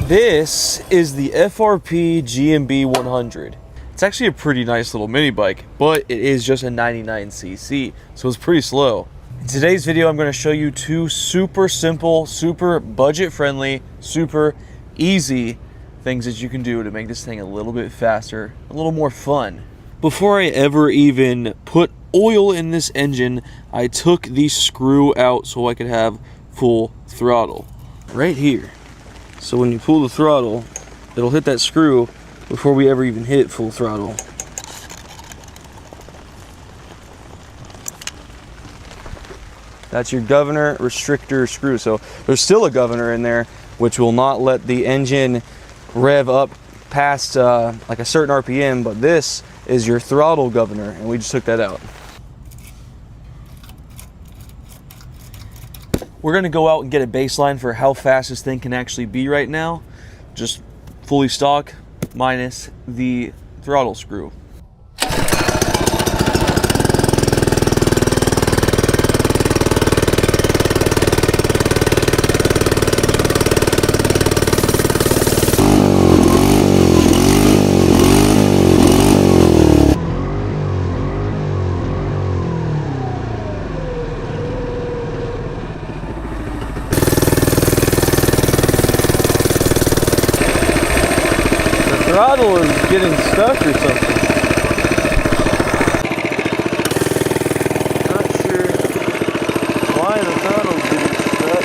This is the FRP GMB 100. It's actually a pretty nice little mini bike, but it is just a 99cc, so it's pretty slow. In today's video, I'm going to show you two super simple, super budget friendly, super easy things that you can do to make this thing a little bit faster, a little more fun. Before I ever even put oil in this engine, I took the screw out so I could have full throttle right here. So when you pull the throttle, it'll hit that screw before we ever even hit full throttle. That's your governor restrictor screw. So there's still a governor in there which will not let the engine rev up past like a certain RPM, but this is your throttle governor, and we just took that out. We're gonna go out and get a baseline for how fast this thing can actually be right now, just fully stock minus the throttle screw. Throttle is getting stuck or something. Not sure why the throttle's getting stuck.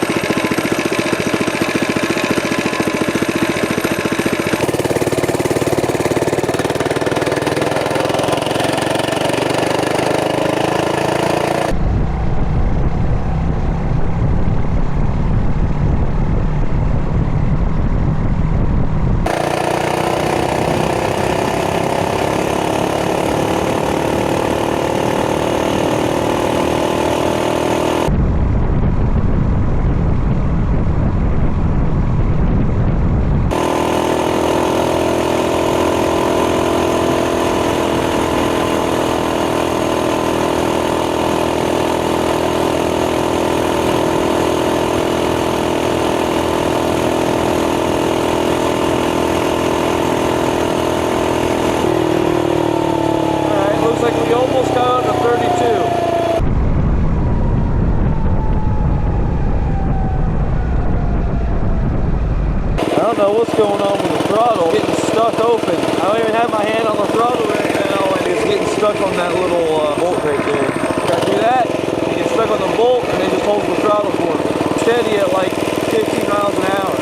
I don't know what's going on with the throttle. Getting stuck open. I don't even have my hand on the throttle right now, and it's getting stuck on that little bolt right there. Gotta do that, you get stuck on the bolt, and then just hold the throttle for me. Steady at like 15 miles an hour.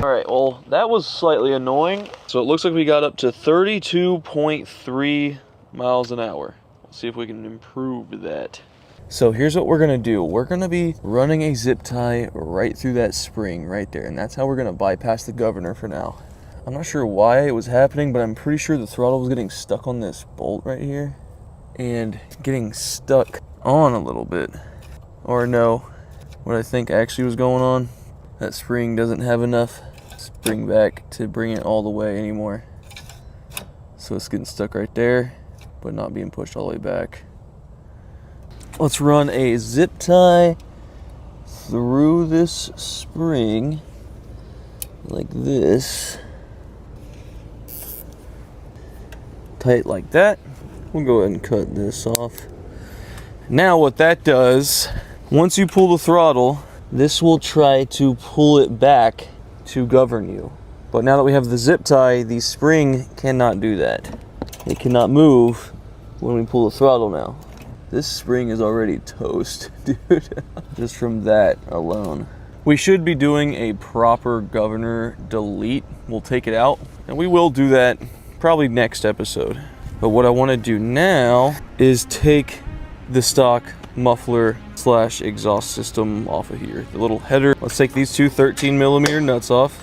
Alright, well, that was slightly annoying. So it looks like we got up to 32.3 miles an hour. Let's see if we can improve that. So here's what we're gonna do. We're gonna be running a zip tie right through that spring right there, and that's how we're gonna bypass the governor for now. I'm not sure why it was happening, but I'm pretty sure the throttle was getting stuck on this bolt right here and getting stuck on a little bit. Or no, what I think actually was going on, that spring doesn't have enough spring back to bring it all the way anymore. So it's getting stuck right there, but not being pushed all the way back. Let's run a zip tie through this spring like this. Tight like that. We'll go ahead and cut this off. Now what that does, once you pull the throttle, this will try to pull it back to govern you. But now that we have the zip tie, the spring cannot do that. It cannot move when we pull the throttle now. This spring is already toast, dude, just from that alone. We should be doing a proper governor delete. We'll take it out, and we will do that probably next episode. But what I want to do now is take the stock muffler / exhaust system off of here. The little header. Let's take these two 13mm nuts off.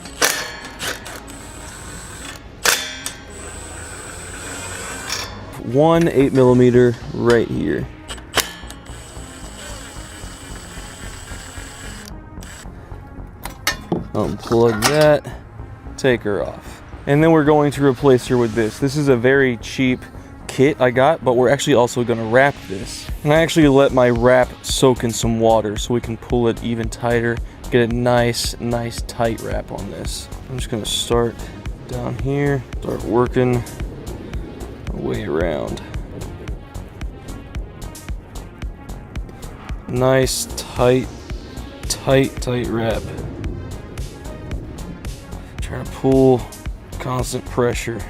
One 8mm right here. Unplug that, take her off. And then we're going to replace her with this. This is a very cheap kit I got, but we're actually also gonna wrap this. And I actually let my wrap soak in some water so we can pull it even tighter, get a nice tight wrap on this. I'm just gonna start down here, start working my way around. Nice tight wrap. Trying to pull, constant pressure.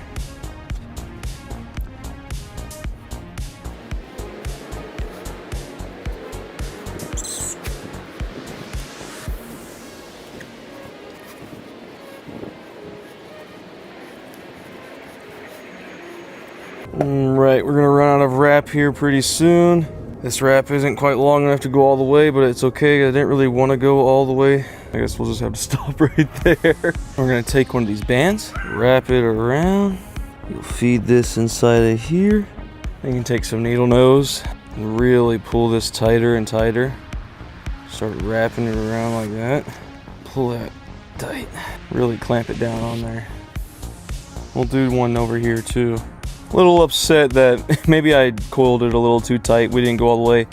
Right, we're gonna run out of wrap here pretty soon. This wrap isn't quite long enough to go all the way, but it's okay. I didn't really want to go all the way. I guess we'll just have to stop right there. We're gonna take one of these bands, wrap it around. You'll feed this inside of here. You can take some needle nose and really pull this tighter and tighter. Start wrapping it around like that. Pull that tight. Really clamp it down on there. We'll do one over here too. A little upset that maybe I coiled it a little too tight. We didn't go all the way.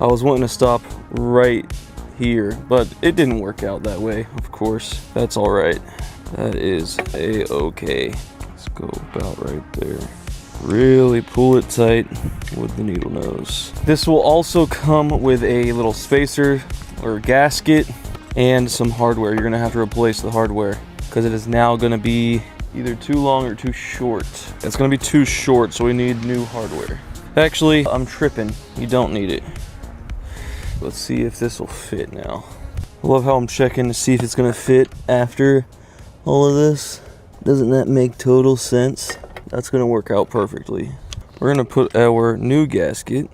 I was wanting to stop right here, but it didn't work out that way, of course. That's all right. That is a-okay. Let's go about right there. Really pull it tight with the needle nose. This will also come with a little spacer or gasket and some hardware. You're gonna have to replace the hardware because it is now gonna be either too long or too short. It's gonna be too short, so we need new hardware. Actually, I'm tripping. You don't need it. Let's see if this will fit now. I love how I'm checking to see if it's gonna fit after all of this. Doesn't that make total sense? That's gonna work out perfectly. We're gonna put our new gasket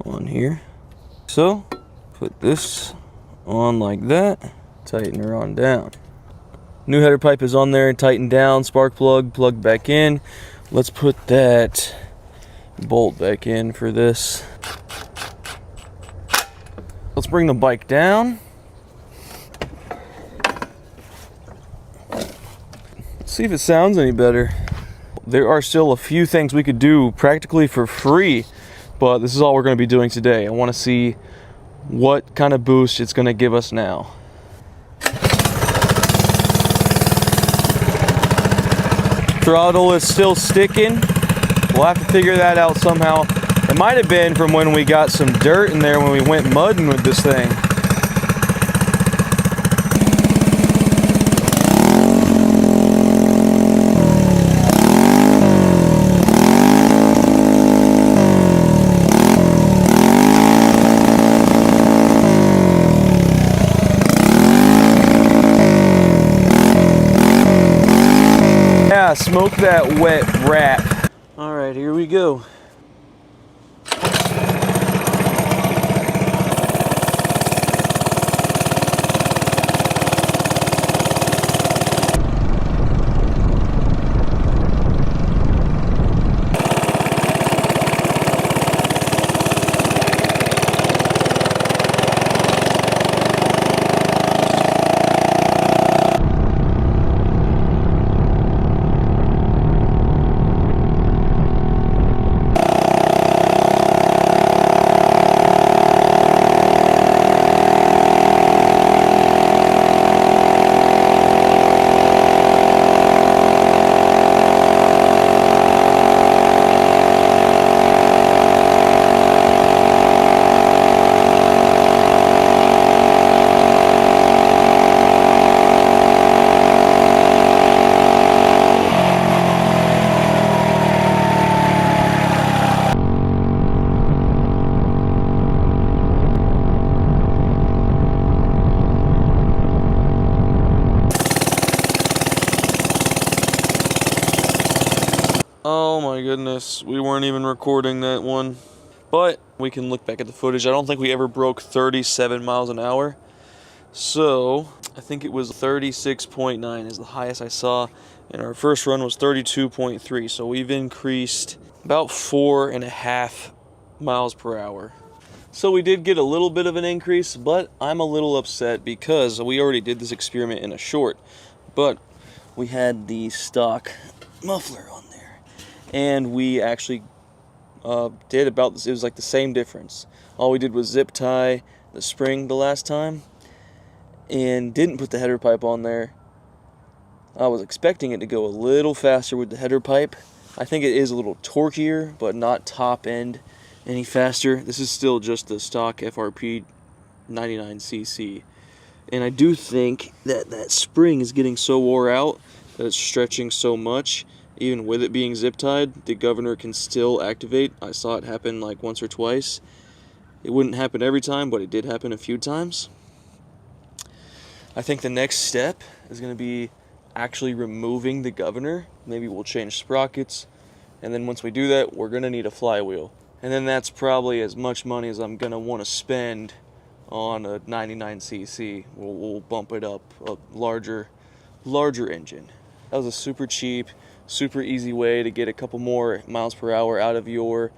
on here. So, put this on like that, tighten her on down. New header pipe is on there and tightened down, spark plug, plugged back in. Let's put that bolt back in for this. Let's bring the bike down. Let's see if it sounds any better. There are still a few things we could do practically for free, but this is all we're going to be doing today. I want to see what kind of boost it's going to give us now. Throttle is still sticking. We'll have to figure that out somehow. It might have been from when we got some dirt in there when we went mudding with this thing. Yeah, smoke that wet wrap. All right, here we go. Oh my goodness, we weren't even recording that one. But we can look back at the footage. I don't think we ever broke 37 miles an hour. So I think it was 36.9 is the highest I saw. And our first run was 32.3. So we've increased about 4.5 miles per hour. So we did get a little bit of an increase, but I'm a little upset because we already did this experiment in a short. But we had the stock muffler on there. And we actually did about this. It was like the same difference. All we did was zip tie the spring the last time and didn't put the header pipe on there. I was expecting it to go a little faster with the header pipe. I think it is a little torquier, but not top end any faster. This is still just the stock FRP 99cc. And I do think that that spring is getting so wore out that it's stretching so much. Even with it being zip tied, the governor can still activate. I saw it happen like once or twice. It wouldn't happen every time, but it did happen a few times. I think the next step is going to be actually removing the governor. Maybe we'll change sprockets, and then once we do that, we're going to need a flywheel. And then that's probably as much money as I'm going to want to spend on a 99cc. We'll bump it up, a larger engine. That was a super cheap, super easy way to get a couple more miles per hour out of your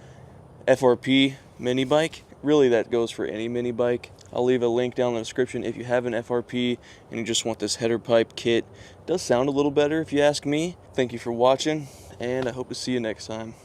FRP mini bike. Really, that goes for any mini bike. I'll leave a link down in the description if you have an FRP and you just want this header pipe kit. It does sound a little better if you ask me. Thank you for watching, and I hope to see you next time.